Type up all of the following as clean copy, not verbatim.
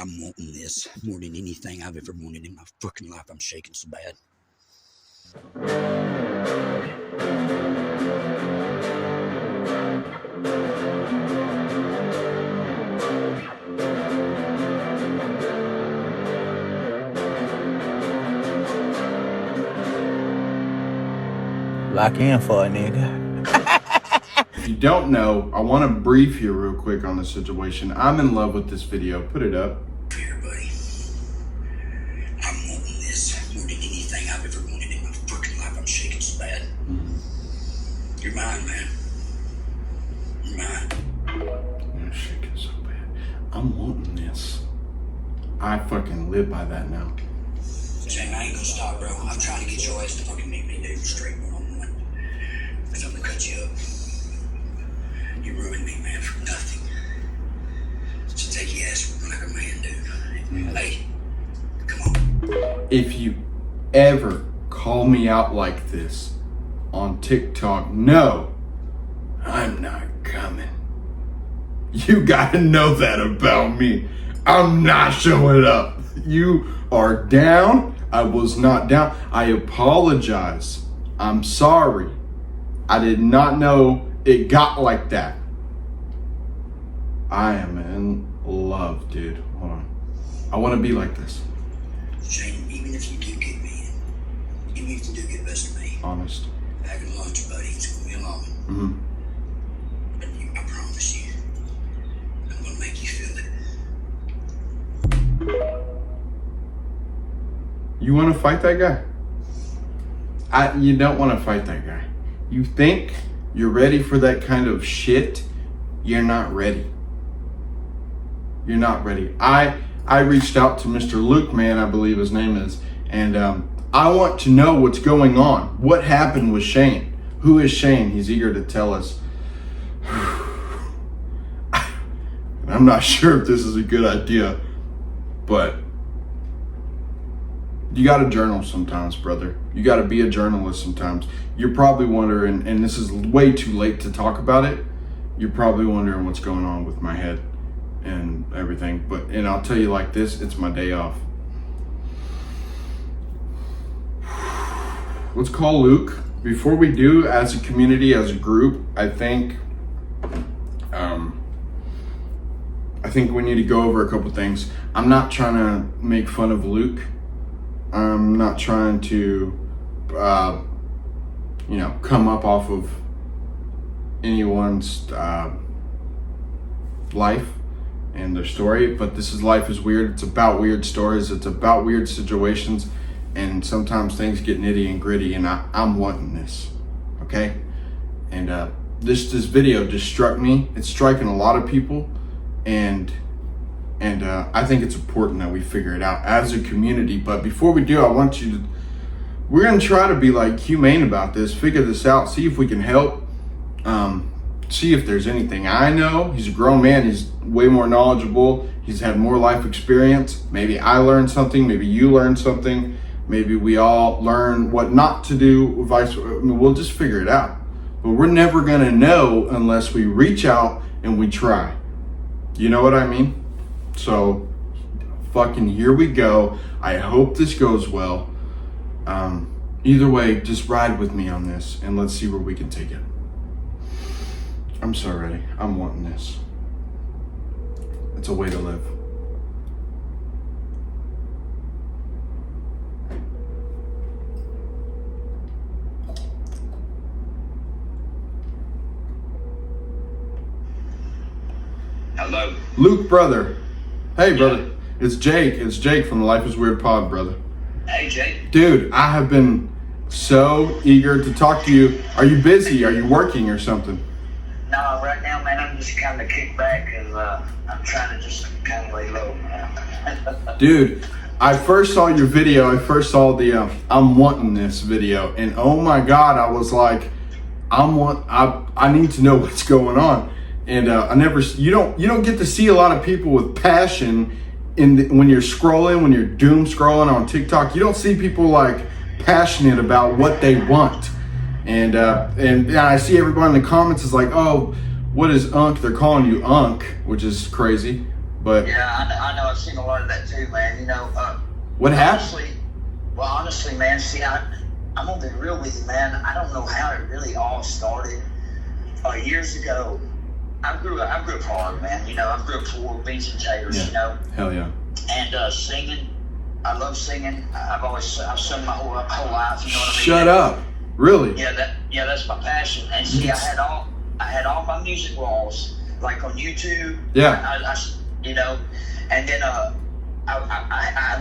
I'm wanting this more than anything I've ever wanted in my fucking life. I'm shaking so bad. Lock in for a nigga. If you don't know, I want to brief you real quick on the situation. I'm in love with this video. Put it up. Here, buddy. I'm wanting this more than anything I've ever wanted in my fucking life. I'm shaking so bad. You're mine, man. You're mine. I'm shaking so bad. I'm wanting this. I fucking live by that now. Shane, I ain't gonna stop, bro. I'm trying to get your ass to fucking meet me, dude, straight one-on-one. Because I'm gonna cut you up. You ruined me, man, for nothing. So take your ass like a man, dude. Hey, come on. If you ever call me out like this on TikTok, no, I'm not coming. You gotta know that about me. I'm not showing up. You are down. I was not down. I apologize. I'm sorry. I did not know it got like that. I am in love, dude. Hold on. I want to be like this. Shane, even if you do get me in, even if you do get the best of me, Honest. back in lunch, buddy, it's gonna be alone. Mm-hmm. But I promise you, I'm gonna make you feel it. You want to fight that guy? You don't want to fight that guy. You think you're ready for that kind of shit? You're not ready. You're not ready. I reached out to Mr. Luke, man, I believe his name is, and I want to know what's going on. What happened with Shane? Who is Shane? He's eager to tell us. I'm not sure if this is a good idea, but you got to journal sometimes, brother. You got to be a journalist sometimes. You're probably wondering, and this is way too late to talk about it, you're probably wondering what's going on with my head and everything. And I'll tell you like this, it's my day off. Let's call Luke. Before we do, as a community, as a group, I think we need to go over a couple things. I'm not trying to make fun of Luke. I'm not trying to, come up off of anyone's life and their story, but this is Life is Weird. It's about weird stories. It's about weird situations, and sometimes things get nitty and gritty, and I'm wanting this, okay? And this video just struck me. It's striking a lot of people, and I think it's important that we figure it out as a community. But before we do, we're gonna try to be like humane about this, figure this out, see if we can help, see if there's anything I know. He's a grown man, he's way more knowledgeable, he's had more life experience. Maybe I learned something, maybe you learned something, maybe we all learn what not to do, we'll just figure it out. But we're never gonna know unless we reach out and we try. You know what I mean? So, fucking here we go. I hope this goes well. Either way, just ride with me on this and let's see where we can take it. I'm so ready. I'm wanting this. It's a way to live. Hello. Luke, brother. Hey, brother. It's Jake. It's Jake from the Life is Weird pod, brother. Hey, Jake. Dude, I have been so eager to talk to you. Are you busy? Are you working or something? No, right now, man, I'm just kind of kicked back because I'm trying to just kind of lay low, man. Dude, I first saw your video. I first saw the I'm wanting this video, and oh my God, I was like, I need to know what's going on. And you don't get to see a lot of people with passion when you're scrolling, when you're doom scrolling on TikTok. You don't see people like passionate about what they want. And I see everybody in the comments is like, oh, what is Unk? They're calling you Unk, which is crazy. But I know. I've seen a lot of that too, man. You know, what happened? Honestly, man. See, I'm gonna be real with you, man. I don't know how it really all started. Years ago, I grew up hard, man. You know, I grew up poor, beans and taters. Yeah. You know. Hell yeah. And singing, I love singing. I've sung my whole life. You know what I mean? Shut up. Really? Yeah, that's my passion. And see, I had all my music walls like on YouTube. Yeah. I you know, and then I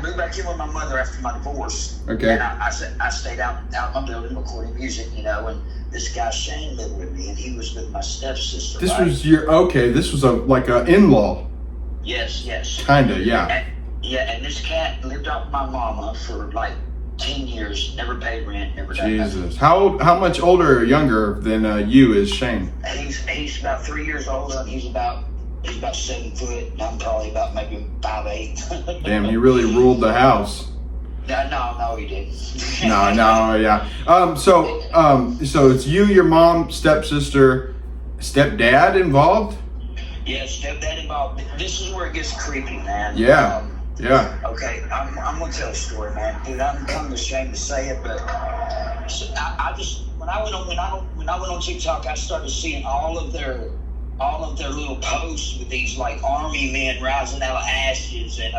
moved back in with my mother after my divorce. Okay. And I stayed out in my building recording music, you know, and this guy Shane lived with me, and he was with my stepsister. This right? was this was like a in-law. Yes. Kinda, yeah. And this cat lived out with my mama for like 10 years, never paid rent, never done nothing. Jesus. How much older or younger than you is Shane? He's about 3 years older, and he's about 7 foot, and I'm probably about maybe 5'8". Damn, he really ruled the house. No, he didn't. No, yeah. So it's you, your mom, stepsister, stepdad involved? Yeah, stepdad involved. This is where it gets creepy, man. Yeah. Yeah. Okay, I'm gonna tell a story, man. Dude, I'm kind of ashamed to say it, but I just when I went on TikTok, I started seeing all of their little posts with these like army men rising out of ashes and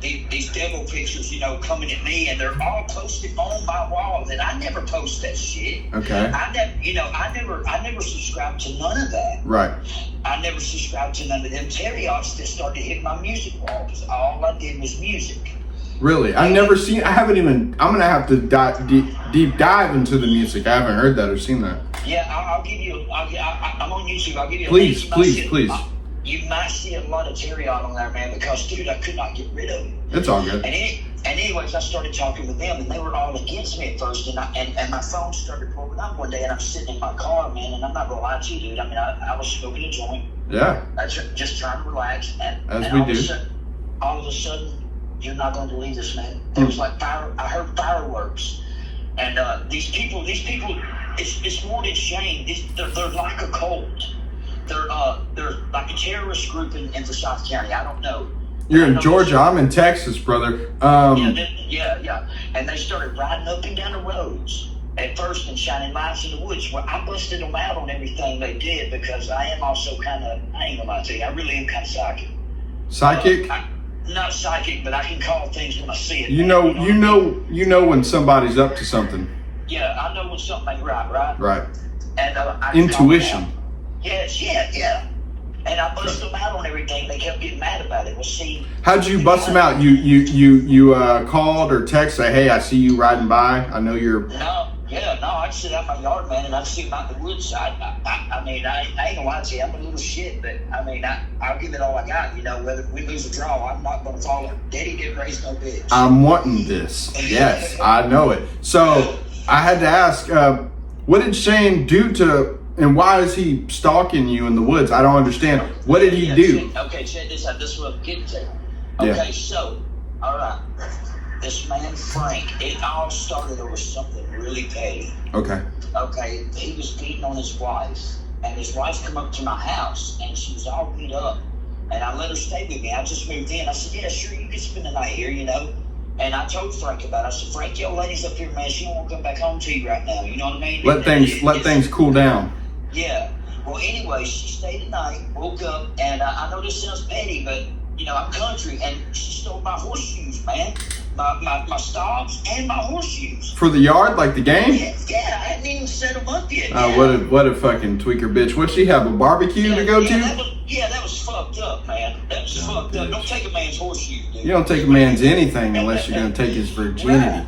these devil pictures, you know, coming at me, and they're all posted on my wall. And I never post that shit. Okay. I never subscribed to none of that. Right. I never subscribed to none of them teriyaks that started hitting my music wall, because all I did was music. Really? I haven't even, I'm going to have to deep dive into the music. I haven't heard that or seen that. Yeah, I'll give you, I'm on YouTube, I'll give you a Please. You might see a lot of teriyaki on there, man, because, dude, I could not get rid of it. It's all good. And anyways, I started talking with them, and they were all against me at first, and my phone started blowing up one day, and I'm sitting in my car, man, and I'm not gonna lie to you, dude. I mean, I was smoking a joint. Yeah. Just trying to relax, and all of a sudden, you're not gonna believe this, man. It was like I heard fireworks, and these people, it's more than Shane. They're like a cult. They're like a terrorist group in Forsyth County. I don't know. You're in Georgia. I'm in Texas, brother. Yeah. And they started riding up and down the roads at first and shining lights in the woods. Well, I busted them out on everything they did, because I am also kind of, I ain't gonna lie to you, I really am kind of psychic. Psychic? Not psychic, but I can call things when I see it. You know when somebody's up to something. Yeah, I know when something ain't right? Right. And I intuition. Yes, yeah. And I bust them out on everything. They kept getting mad about it. Well, see. How'd you bust them out? You called or text, say, hey, I see you riding by. I know you're. No. I'd sit out my yard, man, and I'd see them out the woods. I mean, I ain't gonna lie to you. I'm a little shit, but I mean, I'll give it all I got. You know, whether we lose or draw, I'm not gonna follow. Daddy didn't raise no bitch. I'm wanting this. Yes, I know it. So I had to ask, what did Shane do to? And why is he stalking you in the woods? I don't understand. What did he do? Okay, check this out. This is what I'm getting to. Okay, so, all right. This man, Frank, it all started over something really petty. Okay, he was beating on his wife. And his wife come up to my house, and she was all beat up. And I let her stay with me. I just moved in. I said, yeah, sure, you can spend the night here, you know. And I told Frank about it. I said, Frank, your lady's up here, man. She won't come back home to you right now. You know what I mean? Let things cool down. Yeah. Well, anyway, she stayed the night, woke up, and I know this sounds petty, but, you know, I'm country, and she stole my horseshoes, man. My stops and my horseshoes. For the yard, like the game? Yeah, I hadn't even set them up yet. What a fucking tweaker bitch. What'd she have, a barbecue to go to? That was fucked up, man. That was fucked up. Don't take a man's horseshoes, dude. You don't take a man's anything unless you're going to take his virginity. Right.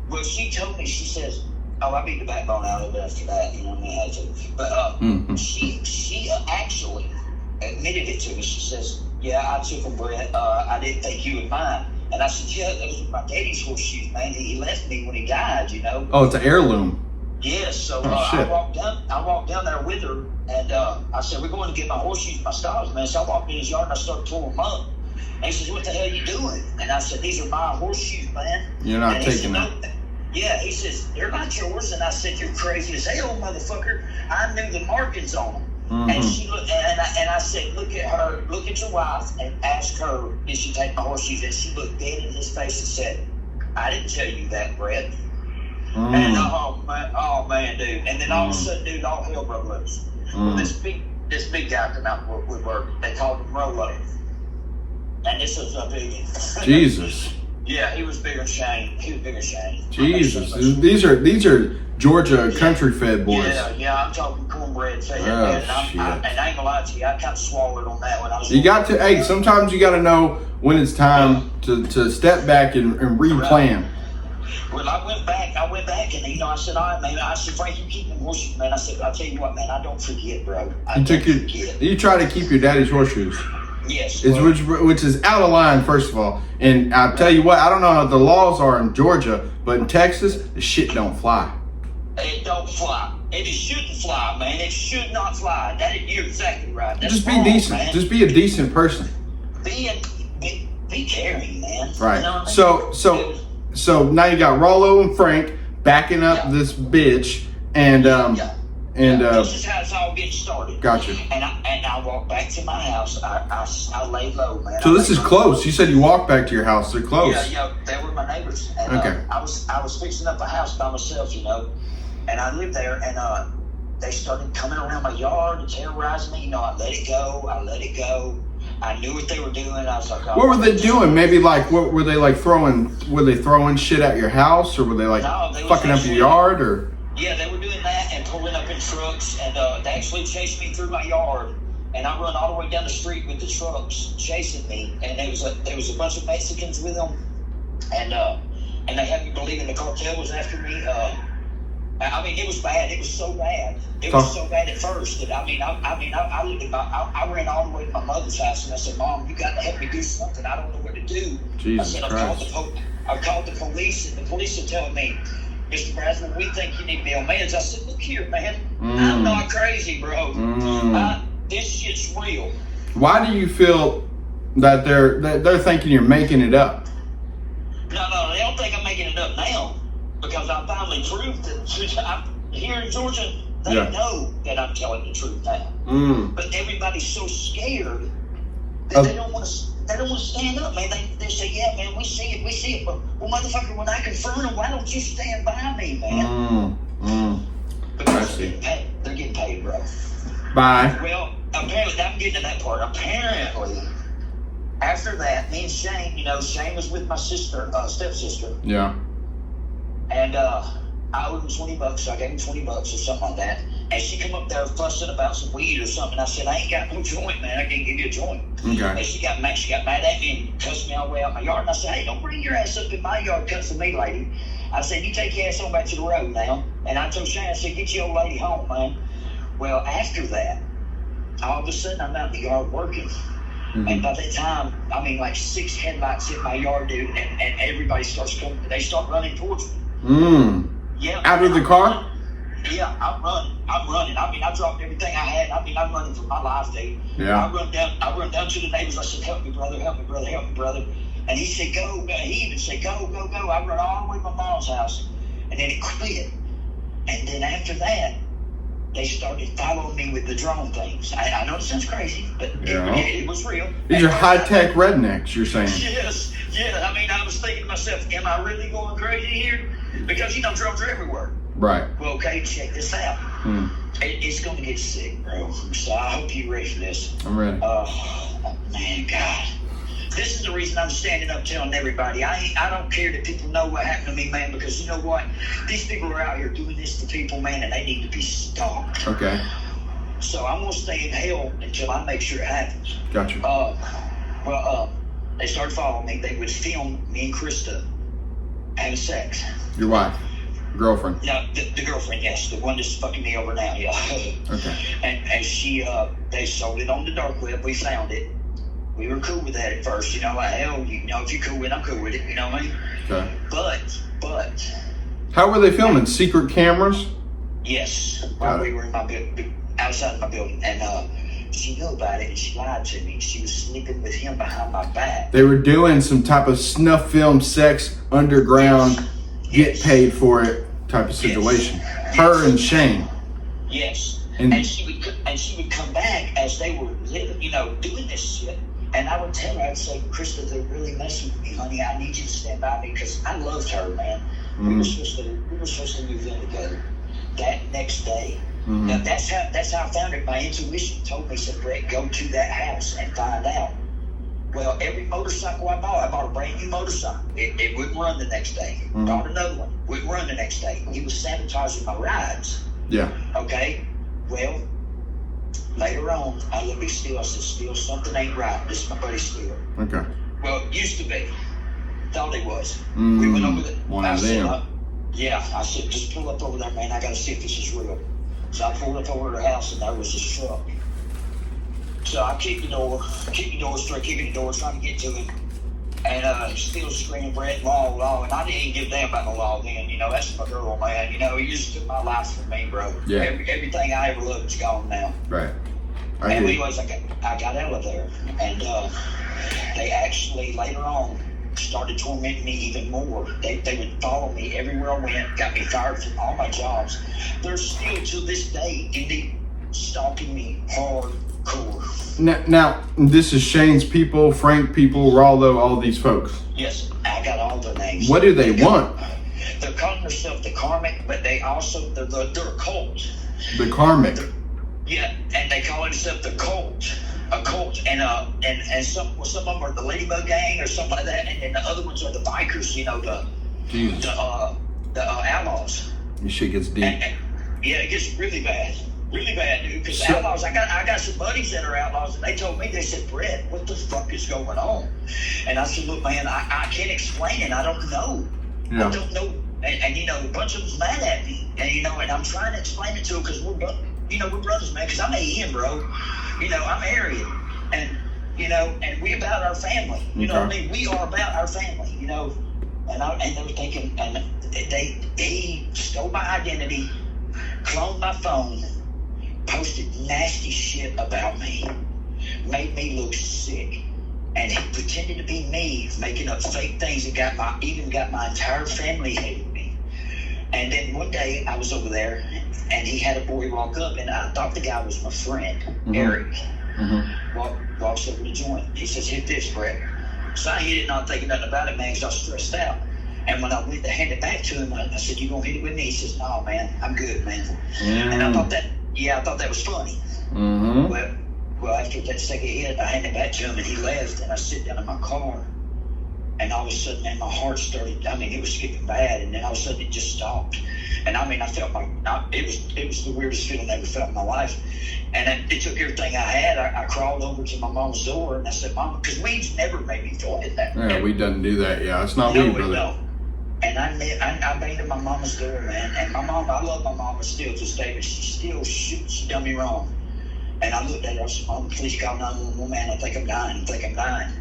Well, she told me, she says, I beat the backbone out of it after that, you know what I mean? I had to. But she actually admitted it to me. She says, yeah, I took them, Brett. I didn't think you would mind. And I said, yeah, those were my daddy's horseshoes, man. He left me when he died, you know. Oh, it's an heirloom. Yeah, so I walked down there with her, and I said, we're going to get my horseshoes and my stops, man. So I walked in his yard, and I started pulling them up. And he says, what the hell are you doing? And I said, these are my horseshoes, man. You're not taking them. Yeah, he says, they're not yours. And I said, you're crazy as hell, motherfucker. I knew the markings on them. And she looked, and I said, look at her, look at your wife, and ask her, did she take my horseshoes? And she looked dead in his face and said, I didn't tell you that, Brett. And oh man, dude. And then all of a sudden, dude, all hell broke loose. Well, this big guy come out with work. They called him Rolo. And this was a big Jesus. Yeah, he was bigger than Shane. He was bigger than Shane. Jesus. These are Georgia country fed boys. Yeah, I'm talking cornbread fed. Oh, and I ain't gonna lie to you, I kind of swallowed on that when I was. You got to, hey, sometimes you got to know when it's time to step back and replan. Well, I went back, and I said, all right, man. I said, Frank, you keep them horseshoes, man. I said, I'll tell you what, man, I don't forget, bro. You try to keep your daddy's horseshoes. Yes. Which is out of line, first of all. And I'll tell you what, I don't know how the laws are in Georgia, but in Texas, the shit don't fly. It don't fly. It shouldn't fly, man. It should not fly. You're exactly right. That's just be wrong, decent. Man. Just be a decent person. Be caring, man. Right. You know what I mean? So now you got Rollo and Frank backing up this bitch, and this is how it's all getting started. Gotcha. And I walked back to my house. I laid low, man. So this is close. You said you walked back to your house. They're close. Yeah, they were my neighbors. And, okay. I was fixing up a house by myself, and I lived there, and they started coming around my yard and terrorizing me. I let it go. I knew what they were doing. I was like, what were they doing? Maybe like, what were they like throwing? Were they throwing shit at your house, or were they like fucking up your yard, or? Yeah, they were doing that and pulling up in trucks, and they actually chased me through my yard, and I run all the way down the street with the trucks chasing me, and there was a bunch of Mexicans with them, and they had me believing the cartel was after me. I mean, it was bad. It was so bad. It was so bad at first that I ran all the way to my mother's house, and I said, Mom, you got to help me do something. I don't know what to do. Jesus I said, I called the police, and the police are telling me, Mr. Brasman, we think you need to be on meds. I said, look here, man. I'm not crazy, bro. This shit's real. Why do you feel that they're thinking you're making it up? No, they don't think I'm making it up now, because I finally proved that here in Georgia, they know that I'm telling the truth now. But everybody's so scared that they don't want to stand up, man. They say, yeah, man, we see it. But, well, motherfucker, when I confront them, why don't you stand by me, man? Because they're getting paid, bro. Bye. Well, apparently, I'm getting to that part. Apparently, after that, me and Shane, Shane was with my sister, stepsister. Yeah. And I owed him $20, so I gave him $20 or something like that. And she come up there fussing about some weed or something. I said, I ain't got no joint, man. I can't give you a joint. Okay. And she got mad at me and cussed me all the way out my yard. And I said, hey, don't bring your ass up in my yard cussing me, lady. I said, you take your ass on back to the road now. And I told Shane, I said, get your old lady home, man. Well, after that, all of a sudden, I'm out in the yard working. And by that time, like 6 headlights hit my yard, dude, and everybody starts coming. They start running towards me. Yeah. Out of the car? Yeah, I'm running. I dropped everything I had. I'm running for my life, dude. Yeah. I run down to the neighbors. I said, help me, brother. And he said, go. He even said, go. I run all the way to my mom's house. And then it quit. And then after that, they started following me with the drone things. I know it sounds crazy, but it was real. These are high-tech rednecks, you're saying. Yes. Yeah, I was thinking to myself, am I really going crazy here? Because, drones are everywhere. Right. Well, okay, check this out. It's going to get sick, bro. So I hope you're ready for this. I'm ready. Oh, man, God. This is the reason I'm standing up telling everybody. I don't care that people know what happened to me, man, because you know what? These people are out here doing this to people, man, and they need to be stopped. Okay. So I'm going to stay in hell until I make sure it happens. Gotcha. They started following me. They would film me and Krista having sex. Your wife? Girlfriend? No, the girlfriend, yes. The one that's fucking me over now, yeah. Okay. And she, they sold it on the dark web. We found it. We were cool with that at first, like, hell, if you're cool with it, I'm cool with it, you know what I mean? Okay. But. How were they filming? Secret cameras? Yes. While we were in outside of my building. And she knew about it, and she lied to me. She was sleeping with him behind my back. They were doing some type of snuff film sex underground, get paid for it type of situation. Her and Shane. Yes. And she would come back as they were living, doing this shit. And I would tell her, I'd say, Krista, they're really messing with me, honey. I need you to stand by me because I loved her, man. We were supposed to move in together that next day. Now that's how I found it. My intuition told me, said, Brett, go to that house and find out. Well, every motorcycle I bought a brand new motorcycle. It wouldn't run the next day. Bought another one, wouldn't run the next day. He was sabotaging my rides. Yeah. Okay. Well, later on, I looked at Steele. I said, Steele, something ain't right. This is my buddy Steele. Okay. Well, it used to be. Thought he was. We went over there. One of them. I said, just pull up over there, man. I got to see if this is real. So I pulled up over to the house, and there was this truck. So I kicked the door, started kicking the door, trying to get to him. And Steele screaming, Brett, law. And I didn't even give a damn about the law then. That's my girl, man. He just took my life from me, bro. Yeah. Everything I ever loved is gone now. Right. Anyways, I got out of there. And they actually, later on, started tormenting me even more. They would follow me everywhere I went, got me fired from all my jobs. They're still, to this day, stalking me hardcore. Now, this is Shane's people, Frank people, Raldo, all these folks. Yes, I got all their names. What do they want? They're calling themselves the Karmic, but they also, they're a cult. The Karmic. Yeah, and they call themselves the cult. A cult, and some of them are the Ladybug Gang or something like that, and then the other ones are the bikers, the outlaws. This shit gets deep. And, yeah, it gets really bad, dude. Because outlaws, I got some buddies that are outlaws, and they told me, they said, Brett, what the fuck is going on? And I said, look, man, I can't explain it. I don't know. Yeah. I don't know. And a bunch of them's mad at me, and I'm trying to explain it to them because we're brothers, man. Because I'm A.M., bro. I'm married, and and we about our family. You know what I mean? We are about our family. And they were thinking, and he stole my identity, cloned my phone, posted nasty shit about me, made me look sick, and he pretended to be me, making up fake things and even got my entire family hating me. And then one day I was over there, and he had a boy walk up, and I thought the guy was my friend, Eric. Walks over the joint. He says, hit this, Brett. So I hit it, not thinking nothing about it, man, because I was stressed out. And when I went to hand it back to him, I said, you gonna hit it with me? He says, no, man, I'm good, man. And I thought that was funny. Well, after that second hit, I handed it back to him, and he left, and I sit down in my car. And all of a sudden, man, my heart started, it was skipping bad, and then all of a sudden it just stopped. And I felt it was the weirdest feeling I ever felt in my life. And it took everything I had. I crawled over to my mom's door, and I said, Mama, because weeds never made me feel like that. Yeah, we doesn't do that. Yeah, it's not weed, brother. No. And I banged at my mama's door, man. And my mom, I love my mama still to this day, but she done me wrong. And I looked at her, I said, Mama, please call 911, man. I think I'm dying.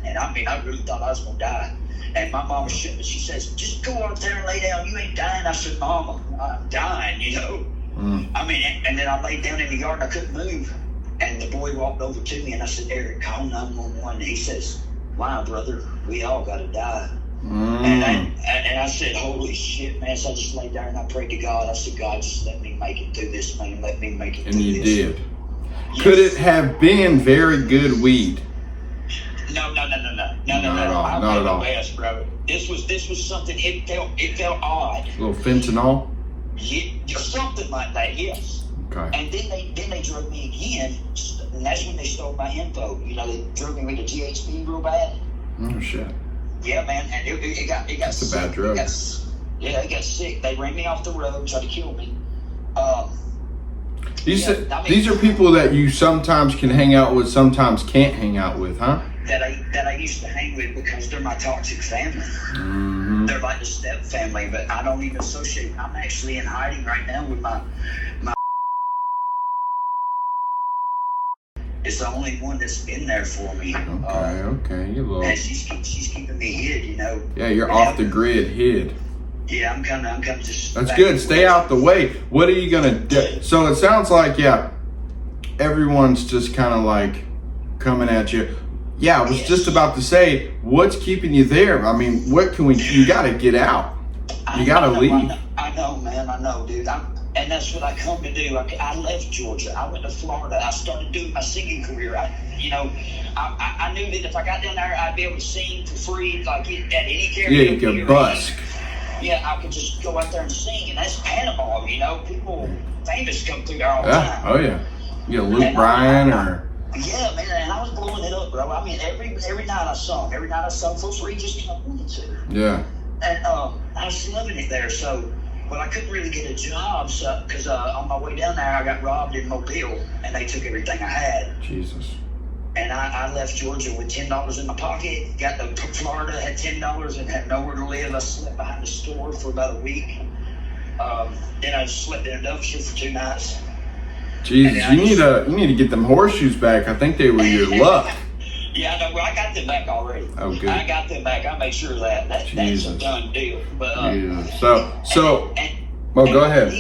And I really thought I was going to die. And my mama shook me. She says, just go out there and lay down. You ain't dying. I said, Mama, I'm dying, And then I laid down in the yard and I couldn't move. And the boy walked over to me and I said, Eric, call 911. And he says, why, brother? We all got to die. And I said, holy shit, man. So I just laid there and I prayed to God. I said, God, just let me make it through this, man. Let me make it through this. And you did. Yes. Could it have been very good weed? No. Not at all. Best, bro. This was something. It felt odd. A little fentanyl. Yeah, something like that. Yes. Okay. And then they drug me again, and that's when they stole my info. They drug me with the GHB real bad. Oh shit. Yeah, man, and it got That's sick. a bad drug. It got sick. They ran me off the road, tried to kill me. These are people that you sometimes can hang out with, sometimes can't hang out with, huh? That I used to hang with because they're my toxic family. They're like the step family, but I don't even associate. I'm actually in hiding right now with my. It's the only one that's been there for me. Okay, you little. And she's keeping me hid, Yeah, you're off the grid, hid. Yeah, I'm kind of just. That's good. Stay out the way. What are you gonna do? So it sounds like everyone's just kind of like coming at you. Yeah, I was just about to say, what's keeping you there? You got to get out. You got to leave. I know, man. I know, dude. And that's what I come to do. I left Georgia. I went to Florida. I started doing my singing career. I knew that if I got down there, I'd be able to sing for free, like at any karaoke. Yeah, you could busk. Yeah, I could just go out there and sing, and that's Panama. People famous come through there all the time. Oh yeah. You got Luke Bryan or. Yeah, man, and I was blowing it up, bro. I mean, every night I sung for free just because I wanted to. Yeah. And I was loving it there. So, but I couldn't really get a job because on my way down there, I got robbed in Mobile, and they took everything I had. Jesus. And I left Georgia with $10 in my pocket. Got to Florida, had $10 and had nowhere to live. I slept behind the store for about a week. Then I slept in a dumpster for 2 nights. Jesus, you need to get them horseshoes back. I think they were your luck. Yeah, I know. Well, I got them back already. Oh, good. I got them back. I made sure of that. That's a done deal. But go ahead.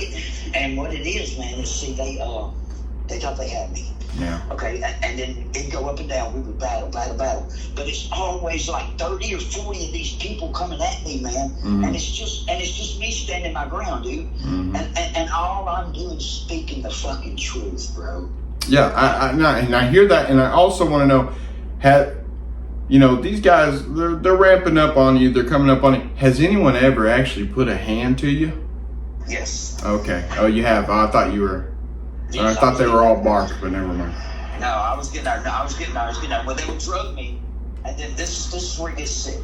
And what it is, man, is see they thought they had me. Yeah. Okay, and then it'd go up and down. We would battle. But it's always like 30 or 40 of these people coming at me, man. Mm-hmm. And it's just me standing my ground, dude. Mm-hmm. And all I'm doing is speaking the fucking truth, bro. Yeah, I hear that, and I also want to know, these guys, they're ramping up on you. They're coming up on you. Has anyone ever actually put a hand to you? Yes. Okay. Oh, you have. I thought you were. I thought they were all barked, but never mind. No, I was getting there. Well, they would drug me, and then this is where it gets sick.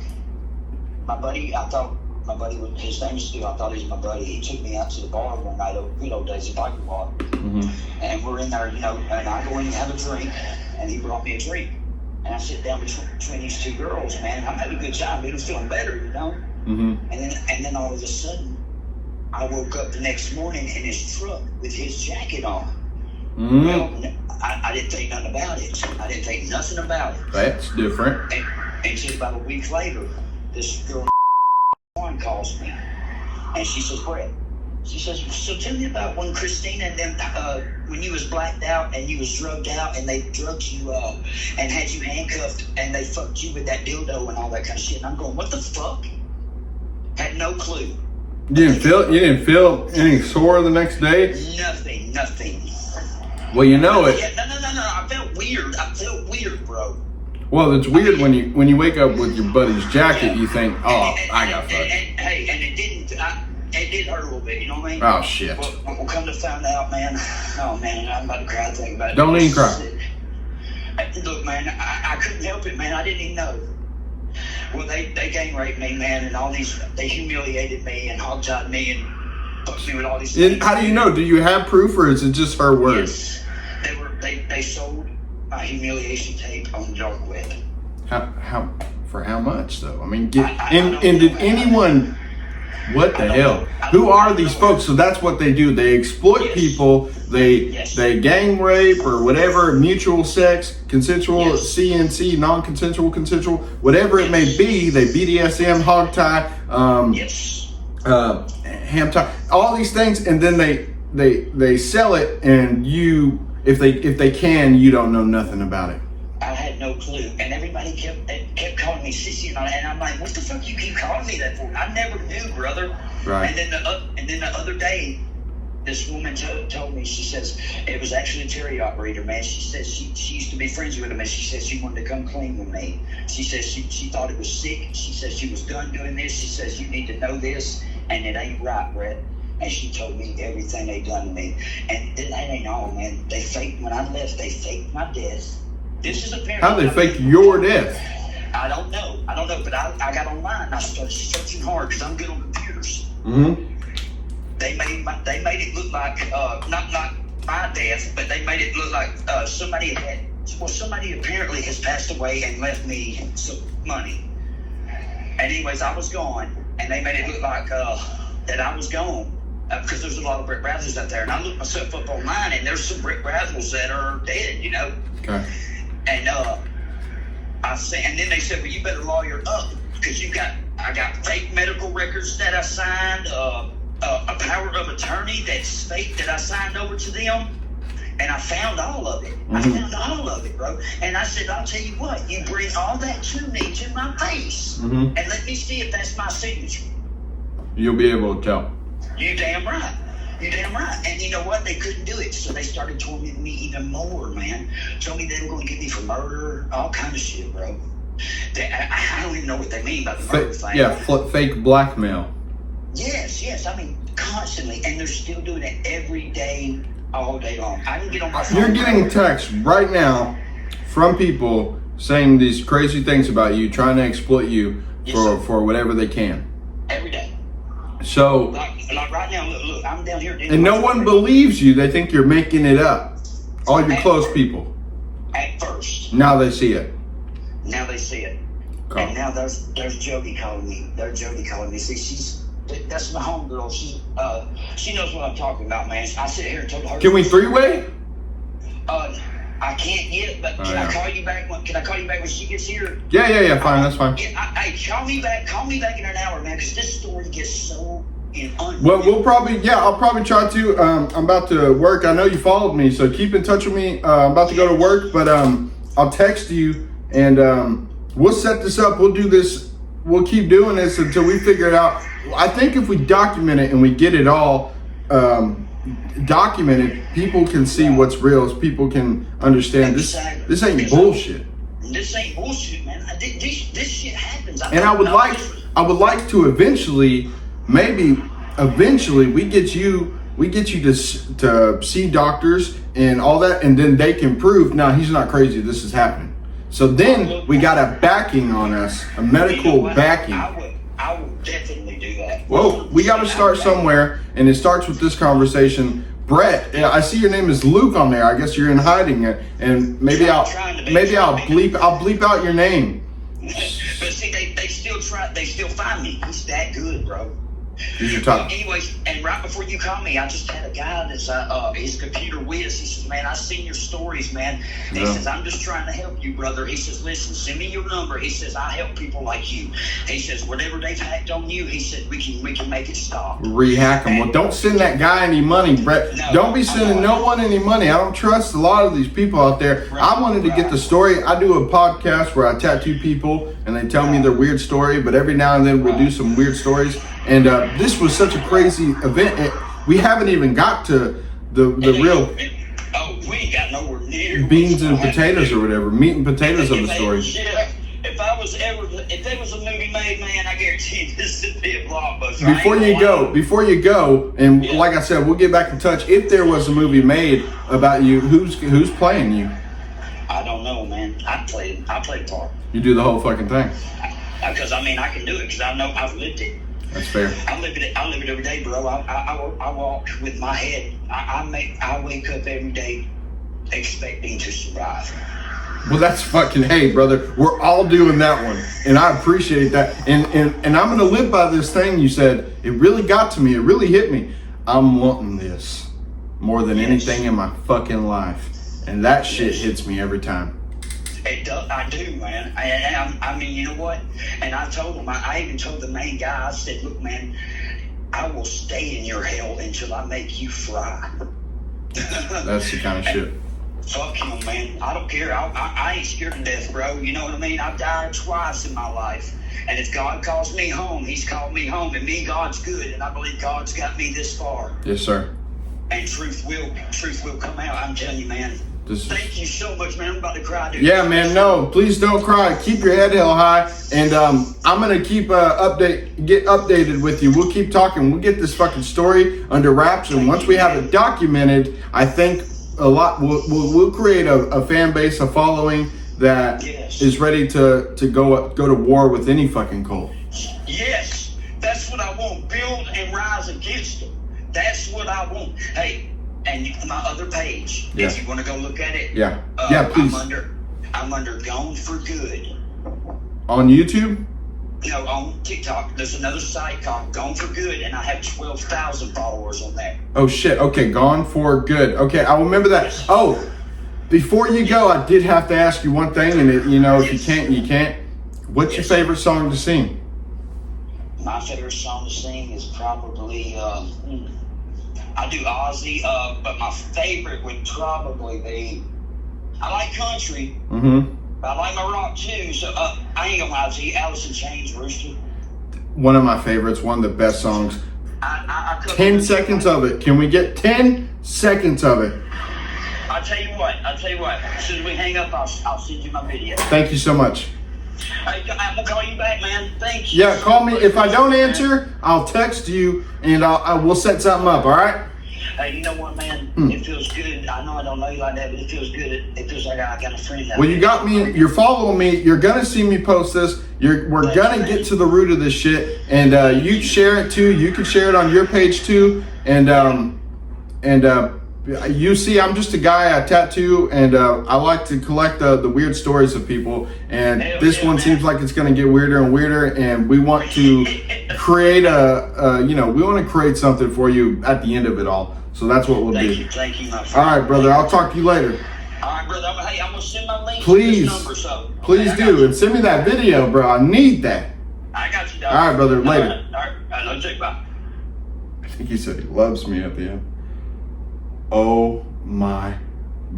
My buddy, I thought my buddy was, his name is Stu. I thought he was my buddy. He took me out to the bar one night, good old days of biking bar. Mm-hmm. And we're in there, and I go in and have a drink, and he brought me a drink. And I sit down between these two girls, man, and I'm having a good time. Dude, I'm feeling better, Mm-hmm. And then all of a sudden, I woke up the next morning in his truck with his jacket on. Mm-hmm. Well, I didn't think nothing about it. I didn't think nothing about it. That's different. And just about a week later, this girl calls me, and she says, Brett, she says, so tell me about when Christina and them, when you was blacked out and you was drugged out and they drugged you and had you handcuffed and they fucked you with that dildo and all that kind of shit. And I'm going, what the fuck? Had no clue. You didn't feel any sore the next day? Nothing. Well, you know it. Yeah, no. I felt weird, bro. Well, it's weird when you wake up with your buddy's jacket. You think, oh, I got fucked. And it didn't. It did hurt a little bit. You know what I mean? Oh shit. Well, come to find out, man. Oh man, I'm about to cry thinking about it. Don't even cry. Look, man, I couldn't help it, man. I didn't even know. Well, they gang raped me, man, and they humiliated me and hogtied me and fucked me with all these things. How do you know? Do you have proof, or is it just her words? Yes, they sold my humiliation tape on the dark web. How much though? I mean, did anyone? What the hell? Who are these folks? So that's what they do. They exploit people. They gang rape or whatever, mutual sex, consensual, CNC, non-consensual, consensual, whatever it may be. They BDSM, hog tie, ham tie, all these things, and then they sell it, and you, if they can, you don't know nothing about it. I had no clue, and everybody kept calling me sissy, and I'm like, what the fuck you keep calling me that for? I never knew, brother. Right. And then the other day, this woman told me, she says, it was actually a Terry operator, man. She says she used to be friends with him, and she said she wanted to come clean with me. She says she thought it was sick. She says she was done doing this. She says you need to know this, and it ain't right, Brett. And she told me everything they done to me. And that ain't all, man. When I left, they faked my death. This is apparently how they fake your death? I don't know, but I got online and I started searching hard because I'm good on computers. Mm-hmm. They made it look like not my death, but they made it look like somebody apparently has passed away and left me some money. And anyways, I was gone, and they made it look like that I was gone. Because there's a lot of Brett Brathels out there, and I looked myself up online, and there's some Brett Brathels that are dead, Okay. And and then they said, well, you better lawyer up because I got fake medical records that I signed, a power of attorney that's fake that I signed over to them, and I found all of it. Mm-hmm. I found all of it, bro. And I said, I'll tell you what, you bring all that to me, to my face, mm-hmm. and let me see if that's my signature. You'll be able to tell. You damn right. You're damn right. And you know what? They couldn't do it, so they started tormenting me even more, man. Told me they were going to get me for murder, all kind of shit, bro. I don't even know what they mean by the murder thing. Yeah, fake blackmail. Yes. I mean, constantly, and they're still doing it every day, all day long. I can get on my phone. You're getting texts right now from people saying these crazy things about you, trying to exploit you for whatever they can. Every day. So, like right now, look, I'm down here. And no one believes you. They think you're making it up. All your close people. At first. Now they see it. Now they see it. Okay. And now there's Jody calling me. There's Jody calling me. See, that's my homegirl. She knows what I'm talking about, man. I sit here and told her. Can we three-way? I can't yet, but can I call you back? Can I call you back when she gets here? Yeah. Fine, that's fine. Hey, call me back. Call me back in an hour, man, because this story gets so. Well, I'll probably try to. I'm about to work. I know you followed me, so keep in touch with me. I'm about to go to work, but I'll text you and we'll set this up. We'll do this. We'll keep doing this until we figure it out. I think if we document it and we get it all documented, people can see what's real. People can understand this ain't bullshit. This ain't bullshit, man. This shit happens. And I would like to eventually we get you to see doctors and all that, and then they can prove, no, he's not crazy, this is happening. So then we got a backing on us, a medical backing. I would definitely do that. Well, we got to start somewhere, and it starts with this conversation. Brett, I see your name is Luke on there. I guess you're in hiding, and maybe I'll bleep out your name. But see, they still find me. He's that good, bro. He's your top. Anyways, and right before you call me, I just had a guy that's he's computer whiz. He says, man, I seen your stories, man. He says, I'm just trying to help you, brother. He says, listen, send me your number. He says, I help people like you. He says, whatever they've hacked on you, he said, we can make it stop. Rehack them. Well, don't send that guy any money, Brett. No, don't be sending no one any money. I don't trust a lot of these people out there. Right, I wanted to get the story. I do a podcast where I tattoo people and they tell me their weird story, but every now and then we'll do some weird stories. And this was such a crazy event. We haven't even got to the real. Oh, we ain't got nowhere near beans and potatoes or whatever, meat and potatoes of the story. If there was a movie made, man, I guarantee this would be a blockbuster. Before you go, and like I said, we'll get back in touch. If there was a movie made about you, who's playing you? I don't know, man. I play the part. You do the whole fucking thing. Because I can do it because I know I've lived it. That's fair. I live it every day, bro. I walk with my head. I wake up every day expecting to survive. Well, that's fucking, hey, brother. We're all doing that one, and I appreciate that. And I'm gonna live by this thing you said. It really got to me. It really hit me. I'm wanting this more than anything in my fucking life, and that shit hits me every time. It does, I do, man. I mean, you know what? And I told him, I even told the main guy, I said, look, man, I will stay in your hell until I make you fry. That's the kind of shit. Fuck him, man. I don't care. I ain't scared of death, bro. You know what I mean? I've died twice in my life. And if God calls me home, he's called me home. And me, God's good. And I believe God's got me this far. Yes, sir. And truth will come out. I'm telling you, man. Thank you so much, man. I'm about to cry, dude. Yeah, man. No, please don't cry. Keep your head held high, and I'm gonna keep get updated with you. We'll keep talking. We'll get this fucking story under wraps, and once we have it documented, I think a lot. We'll create a fan base, a following that is ready to go to war with any fucking cult. Yes, that's what I want. Build and rise against them. That's what I want. Hey. And my other page, if you want to go look at it, please. I'm under Gone for Good. On YouTube? No, on TikTok. There's another site called Gone for Good, and I have 12,000 followers on there. Oh shit! Okay, Gone for Good. Okay, I'll remember that. Oh, before you go, I did have to ask you one thing, and if you can't, you can't. What's your favorite song to sing? My favorite song to sing is probably. I do Ozzy, but my favorite would probably be, I like country, but I like my rock too, so I ain't gonna lie to you, Alice in Chains, Rooster. One of my favorites, one of the best songs. I cover 10 seconds of it. Can we get 10 seconds of it? I'll tell you what. As soon as we hang up, I'll send you my video. Thank you so much. Hey, I'm gonna call you back, man. Thank you. Yeah, call me. If I don't answer, I'll text you and we'll set something up, all right? Hey, you know what, man? It feels good. I know I don't know you like that, but it feels good. It feels like I got a friend out Well, you there. got me. You're following me. You're gonna see me post this. We're gonna get to the root of this shit, and you share it too. You can share it on your page too, and you see, I'm just a guy. I tattoo, and I like to collect the weird stories of people. And this one seems like it's gonna get weirder and weirder. And we want to create we want to create something for you at the end of it all. So that's what we'll do. Thank you, my friend. All right, brother. I'll talk to you later. All right, brother. Hey, I'm gonna send my link Please. to this number, so. Please Okay, I got do, you. and send me that video, bro. I need that. I got you, dog. All right, brother. Later. All right. No, check, bye. I think he said he loves me at the end. Oh my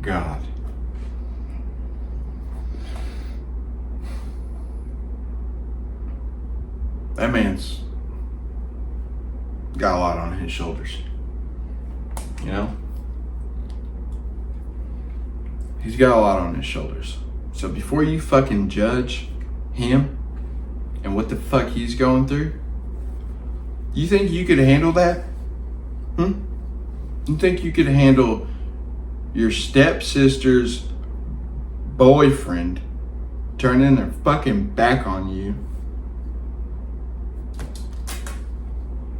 God. That man's got a lot on his shoulders. You know? He's got a lot on his shoulders. So before you fucking judge him and what the fuck he's going through, you think you could handle that? You think you could handle your stepsister's boyfriend turning their fucking back on you?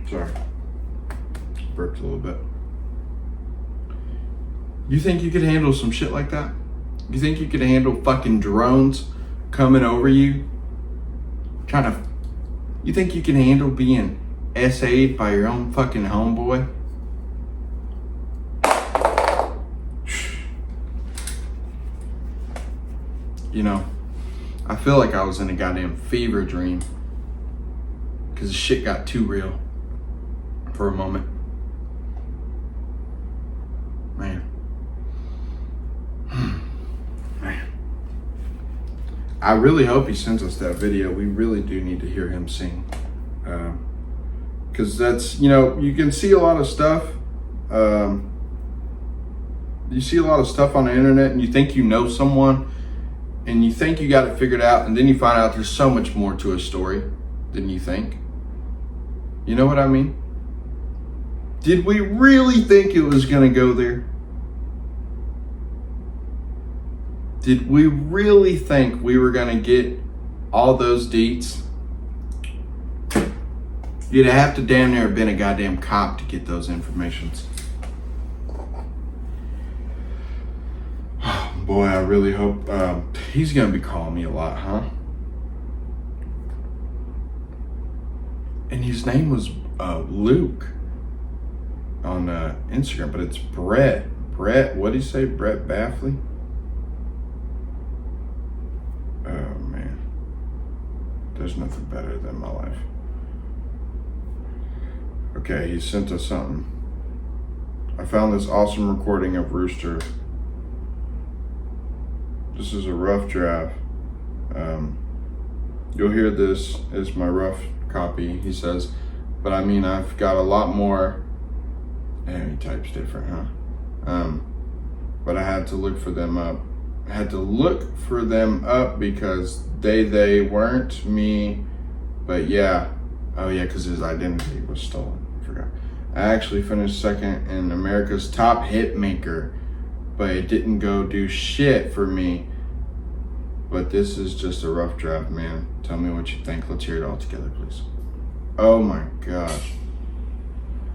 Sorry. Burped a little bit. You think you could handle some shit like that? You think you could handle fucking drones coming over you? You think you can handle being SA'd by your own fucking homeboy? You know, I feel like I was in a goddamn fever dream. Because the shit got too real for a moment. Man. Man. I really hope he sends us that video. We really do need to hear him sing. Because that's, you can see a lot of stuff. You see a lot of stuff on the internet and you think you know someone and you think you got it figured out, and then you find out there's so much more to a story than you think. You know what I mean? Did we really think it was going to go there? Did we really think we were going to get all those deets? You'd have to damn near have been a goddamn cop to get those informations. Boy, I really hope he's going to be calling me a lot, huh? And his name was Luke on Instagram, but it's Brett. Brett, what did he say? Brett Baffley? Oh, man. There's nothing better than my life. Okay, he sent us something. I found this awesome recording of Rooster. This is a rough draft. You'll hear this is my rough copy, he says. But I mean, I've got a lot more. And he types different, huh? But I had to look for them up. I had to look for them up because they weren't me. But yeah. Oh yeah, because his identity was stolen. I forgot. I actually finished second in America's Top Hit Maker, but it didn't go do shit for me. But this is just a rough draft, man. Tell me what you think. Let's hear it all together, please. Oh my gosh.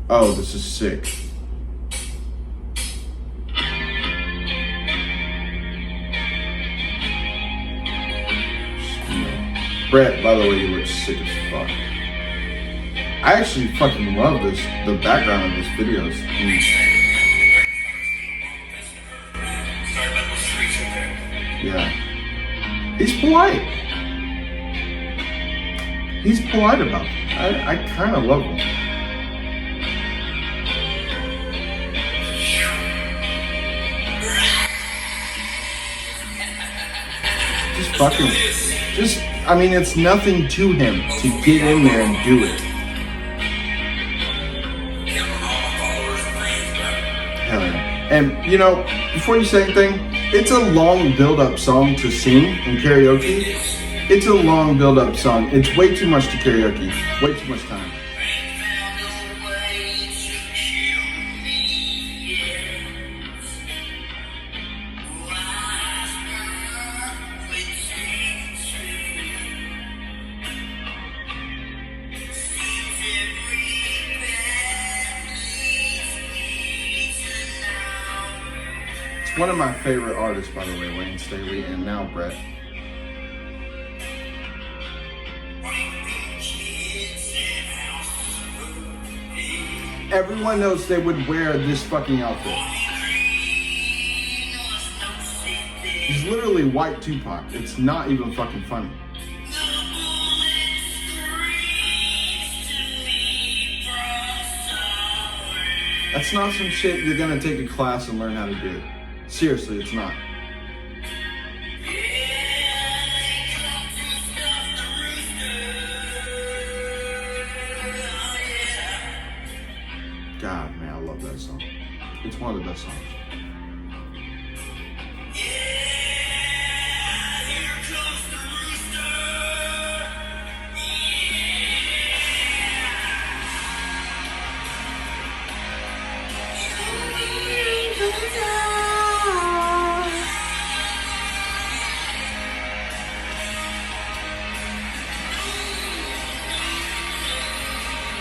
Oh, this is sick. Brett, by the way, he looks sick as fuck. I actually fucking love this, the background of this video. Yeah. He's polite. He's polite about it. I kind of love him. I mean, it's nothing to him to get in there and do it. And you know, before you say anything, it's a long build-up song to sing in karaoke. It's a long build-up song. It's way too much to karaoke. Way too much time. One of my favorite artists, by the way, Wayne Staley, and now Brett. Everyone knows they would wear this fucking outfit. He's literally white Tupac. It's not even fucking funny. That's not some shit you're gonna take a class and learn how to do. Seriously, it's not. God, man, I love that song. It's one of the best songs.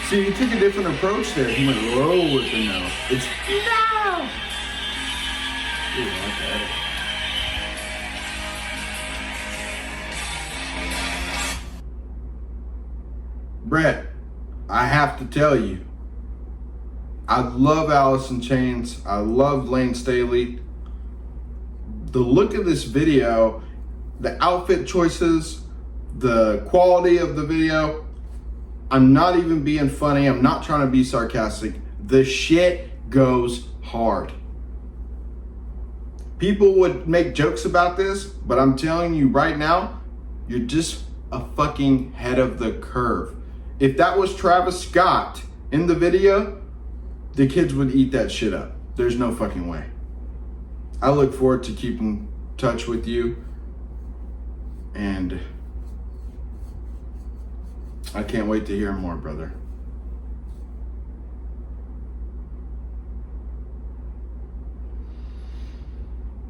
See, he took a different approach there. He went low with the no. It's no. Ooh, okay. Brett, I have to tell you, I love Alice in Chains. I love Lane Staley. The look of this video, the outfit choices, the quality of the video, I'm not even being funny. I'm not trying to be sarcastic. The shit goes hard. People would make jokes about this, but I'm telling you right now, you're just a fucking head of the curve. If that was Travis Scott in the video, the kids would eat that shit up. There's no fucking way. I look forward to keeping in touch with you, and I can't wait to hear more, brother.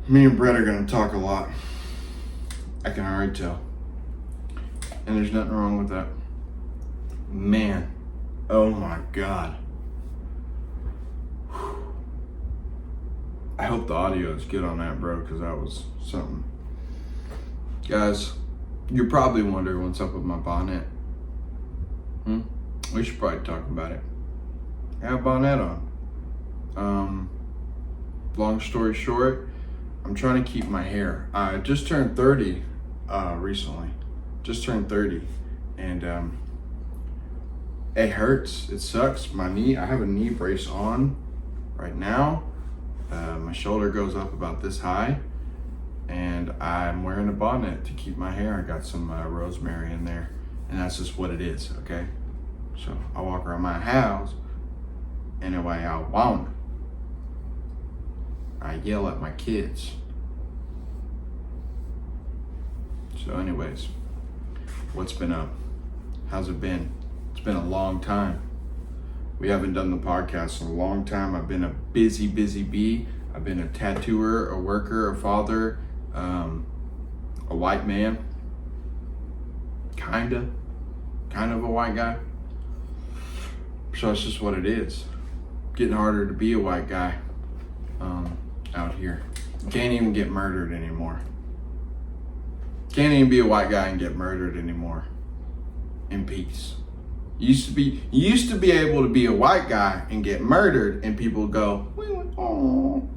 Me and Brett are gonna talk a lot. I can already tell. And there's nothing wrong with that. Man, oh my God. I hope the audio is good on that, bro, because that was something. Guys, you're probably wondering what's up with my bonnet. We should probably talk about it. I have a bonnet on. Long story short, I'm trying to keep my hair. I just turned 30 recently. Just turned 30. And it hurts. It sucks. My knee, I have a knee brace on right now. My shoulder goes up about this high. And I'm wearing a bonnet to keep my hair. I got some rosemary in there. And that's just what it is, okay? So I walk around my house any way I want. I yell at my kids. So anyways, what's been up? How's it been? It's been a long time. We haven't done the podcast in a long time. I've been a busy bee. I've been a tattooer, a worker, a father, a white man. Kind of a white guy. So it's just what it is. Getting harder to be a white guy out here. You can't even get murdered anymore. Can't even be a white guy and get murdered anymore. In peace. You used to be able to be a white guy and get murdered, and people go, "Oh,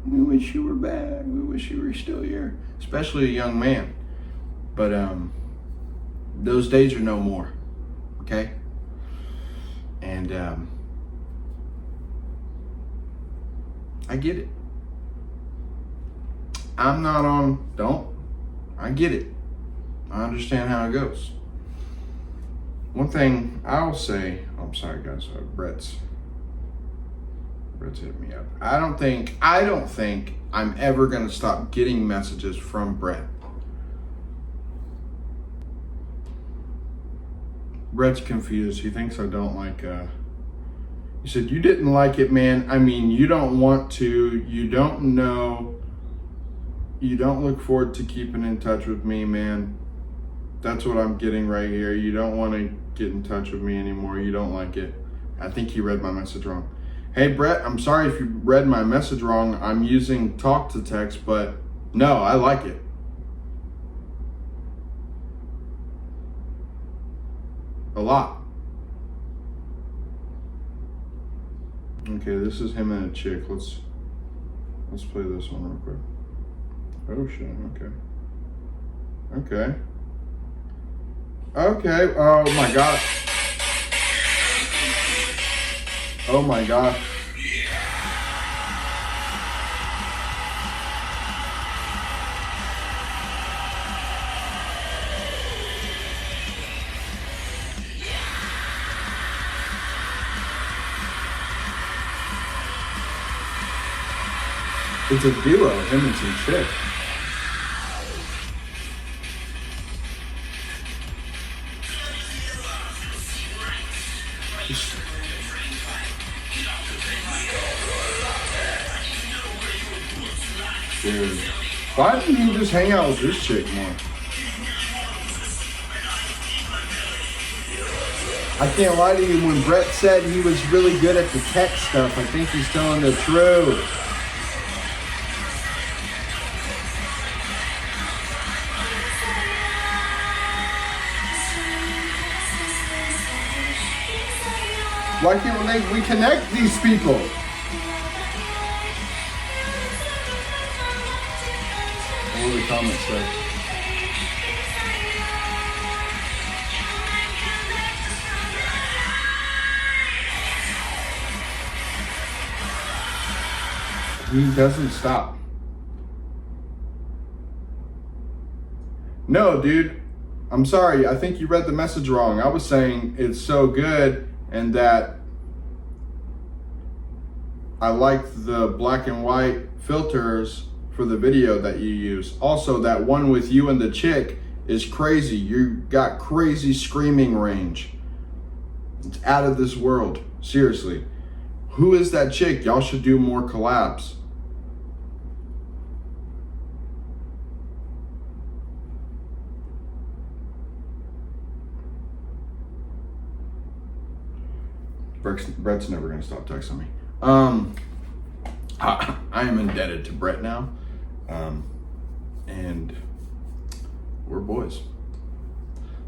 we wish you were back. We wish you were still here." Especially a young man. But those days are no more. Okay? And I get it. I'm not on, I get it. I understand how it goes. One thing I'll say, I'm sorry guys, Brett's hit me up. I don't think I'm ever gonna stop getting messages from Brett. Brett's confused. He thinks I don't like, he said, you didn't like it, man. I mean, you don't want to, you don't know, you don't look forward to keeping in touch with me, man. That's what I'm getting right here. You don't want to get in touch with me anymore. You don't like it. I think he read my message wrong. Hey, Brett, I'm sorry if you read my message wrong. I'm using talk to text, but no, I like it. A lot. Okay, this is him and a chick. Let's play this one real quick. Oh shit, okay. Okay, oh my god. Oh my god. It's a duo, him and some chick. Dude, why didn't you just hang out with this chick more? I can't lie to you, when Brett said he was really good at the tech stuff, I think he's telling the truth. Why can't we connect these people? What do the comments say? He doesn't stop. No, dude. I'm sorry. I think you read the message wrong. I was saying it's so good and that I like the black and white filters for the video that you use. Also, that one with you and the chick is crazy. You got crazy screaming range. It's out of this world. Seriously. Who is that chick? Y'all should do more collabs. Brett's never gonna stop texting me. I am indebted to Brett now, and we're boys.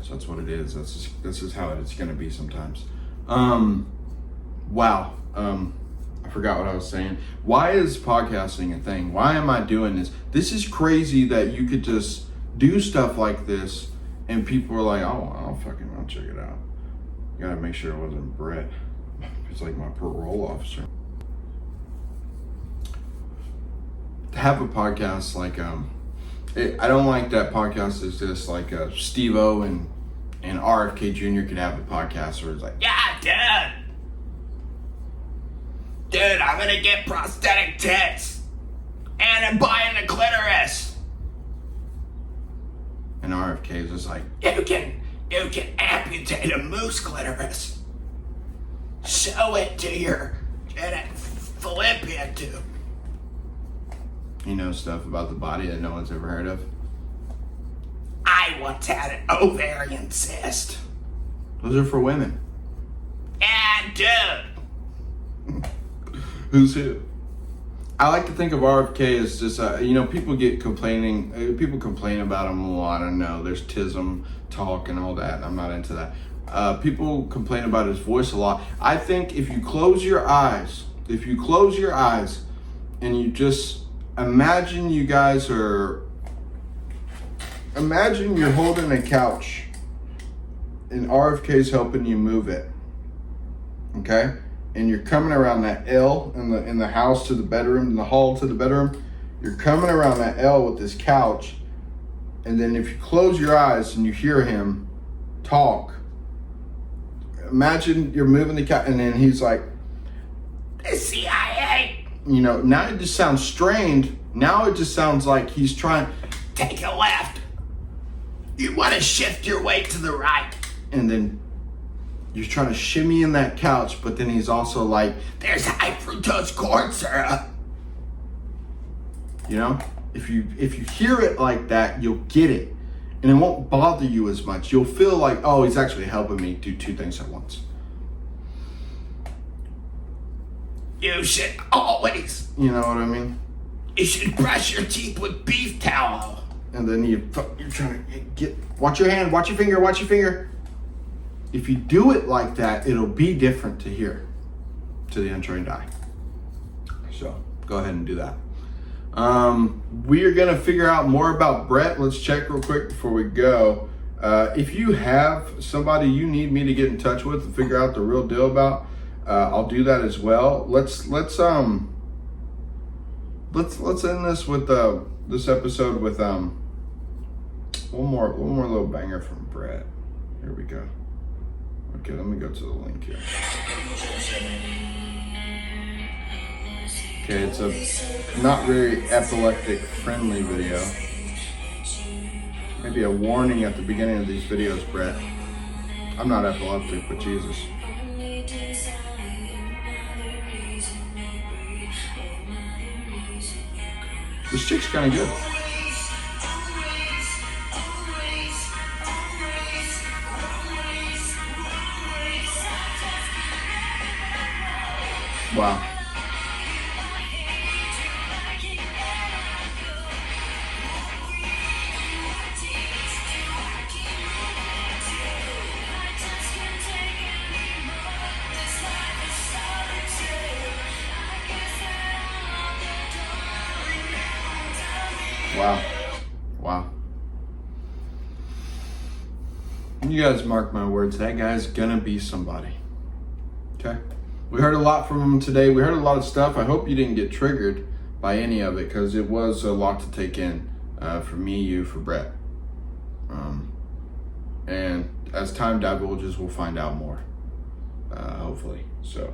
So that's what it is. This is how it's gonna be sometimes. Wow. I forgot what I was saying. Why is podcasting a thing? Why am I doing this? This is crazy that you could just do stuff like this, and people are like, "Oh, I'll check it out." You gotta make sure it wasn't Brett. It's like my parole officer. To have a podcast like I don't like that podcast is just like Steve-O and RFK Jr. could have a podcast where it's like, yeah, dude, I'm gonna get prosthetic tits and I'm buying a clitoris. And RFK is just like, you can amputate a moose clitoris. Show it to your fallopian tube. You know stuff about the body that no one's ever heard of? I once had an ovarian cyst. Those are for women. And dude. Who's who? I like to think of RFK as just, people complain about him a lot. I know there's tism talk and all that. I'm not into that. People complain about his voice a lot. I think if you close your eyes and you just imagine imagine you're holding a couch and RFK's helping you move it. Okay? And you're coming around that L in the house to the bedroom, in the hall to the bedroom. You're coming around that L with this couch. And then if you close your eyes and you hear him talk, imagine you're moving the couch and then he's like, the CIA you know, now it just sounds strained. Now it just sounds like he's trying, take a left. You want to shift your weight to the right. And then you're trying to shimmy in that couch, but then he's also like, there's high fructose corn syrup. You know, if you hear it like that, you'll get it. And it won't bother you as much. You'll feel like, oh, he's actually helping me do two things at once. You should always, you know what I mean? You should brush your teeth with beef tallow. And then you're trying to get, watch your hand, watch your finger, watch your finger. If you do it like that, it'll be different to hear, to the untrained eye. So go ahead and do that. We are gonna figure out more about Brett. Let's check real quick before we go. If you have somebody you need me to get in touch with and figure out the real deal about, I'll do that as well. Let's end this with this episode with one more little banger from Brett. Here we go. Okay, let me go to the link here. Okay, it's a not very epileptic friendly video. Maybe a warning at the beginning of these videos, Brett. I'm not epileptic, but Jesus. This chick's kind of good. Wow. Wow. Wow. You guys mark my words, that guy's gonna be somebody. Okay? We heard a lot from him today. We heard a lot of stuff. I hope you didn't get triggered by any of it, because it was a lot to take in for me, you, for Brett. And as time divulges, we'll find out more, hopefully. So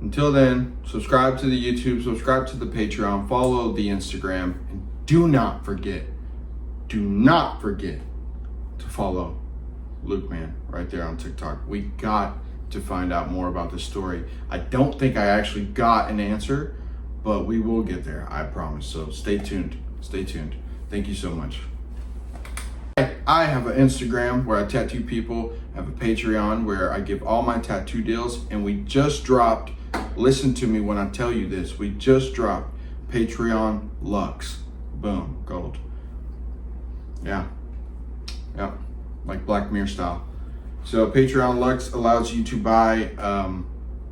until then, subscribe to the YouTube, subscribe to the Patreon, follow the Instagram, and do not forget to follow Luke Man right there on TikTok. We got to find out more about this story. I don't think I actually got an answer, but we will get there, I promise. So stay tuned. Thank you so much. I have an Instagram where I tattoo people. I have a Patreon where I give all my tattoo deals, and we just dropped, listen to me when I tell you this, we just dropped Patreon Lux. Boom, gold. Yeah, like Black Mirror style. So Patreon Lux allows you to buy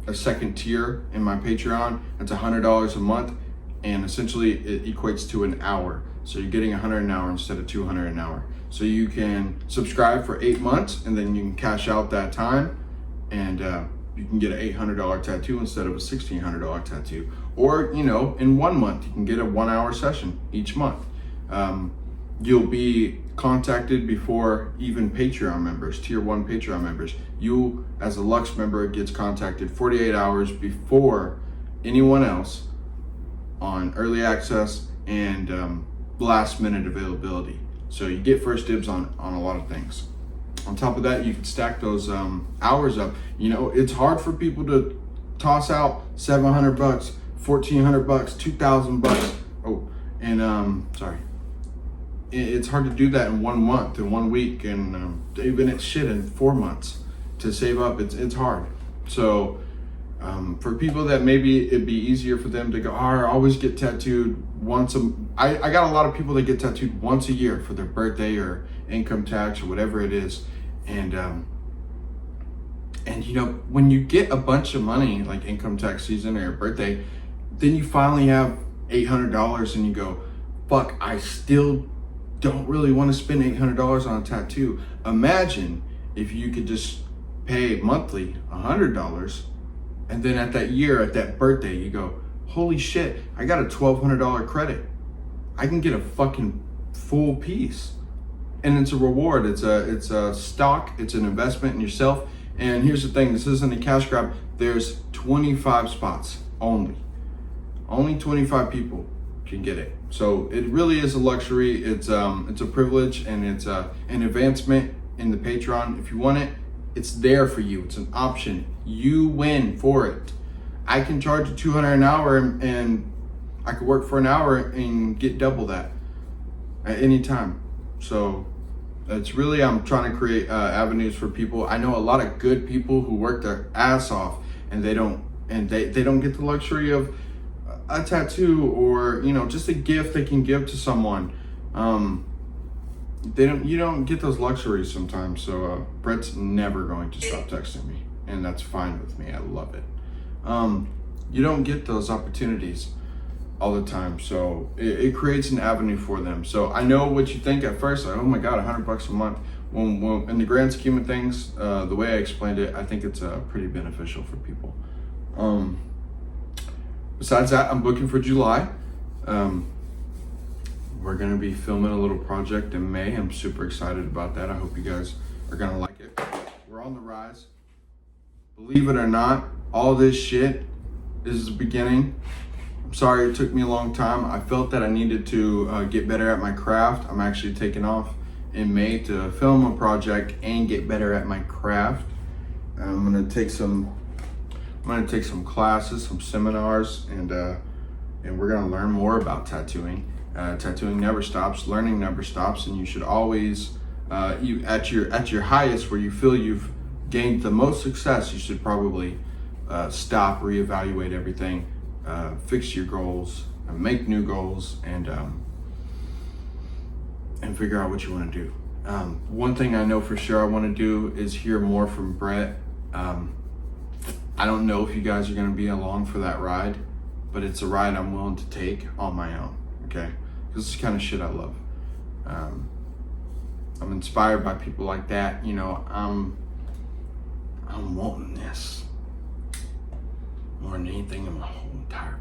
a second tier in my Patreon. It's $100 a month, and essentially it equates to an hour. So you're getting 100 an hour instead of 200 an hour. So you can subscribe for 8 months, and then you can cash out that time, and you can get an $800 tattoo instead of a $1,600 tattoo. Or, you know, in 1 month, you can get a 1 hour session each month. You'll be contacted before even Patreon members, tier 1 Patreon members. You, as a Lux member, gets contacted 48 hours before anyone else on early access and last minute availability. So you get first dibs on a lot of things. On top of that, you can stack those hours up. You know, it's hard for people to toss out $700, $1,400, $2,000. Oh, and sorry. It's hard to do that in 1 month, in 1 week, and even in 4 months to save up. It's hard. So for people that maybe it'd be easier for them to go, I always get tattooed once I got a lot of people that get tattooed once a year for their birthday or income tax or whatever it is. And you know, when you get a bunch of money, like income tax season or your birthday, then you finally have $800 and you go, fuck, I still don't really want to spend $800 on a tattoo. Imagine if you could just pay monthly $100, and then at that year, at that birthday, you go, holy shit, I got a $1,200 credit. I can get a fucking full piece. And it's a reward, it's a stock, it's an investment in yourself. And here's the thing, this isn't a cash grab. There's 25 spots only. Only 25 people can get it. So it really is a luxury. It's a privilege, and it's an advancement in the Patreon. If you want it, it's there for you. It's an option. You win for it. I can charge you $200 an hour, and I could work for an hour and get double that at any time. So it's really, I'm trying to create avenues for people. I know a lot of good people who work their ass off, and they don't get the luxury of a tattoo, or just a gift they can give to someone. You don't get those luxuries sometimes. So Brett's never going to stop texting me, and that's fine with me. I love it. You don't get those opportunities all the time, so it creates an avenue for them. So I know what you think at first, like, oh my god, $100 a month. When in the grand scheme of things, the way I explained it, I think it's pretty beneficial for people. Besides that, I'm booking for July. We're gonna be filming a little project in May. I'm super excited about that. I hope you guys are gonna like it. We're on the rise. Believe it or not, all this shit is the beginning. I'm sorry it took me a long time. I felt that I needed to get better at my craft. I'm actually taking off in May to film a project and get better at my craft. I'm gonna take some classes, some seminars, and we're gonna learn more about tattooing. Tattooing never stops, learning never stops, and you should always, you at your highest, where you feel you've gained the most success, you should probably stop, reevaluate everything, fix your goals, make new goals, and figure out what you want to do. One thing I know for sure I want to do is hear more from Brett. I don't know if you guys are going to be along for that ride, but it's a ride I'm willing to take on my own, okay? Because it's the kind of shit I love. I'm inspired by people like that. I'm wanting this more than anything in my whole entire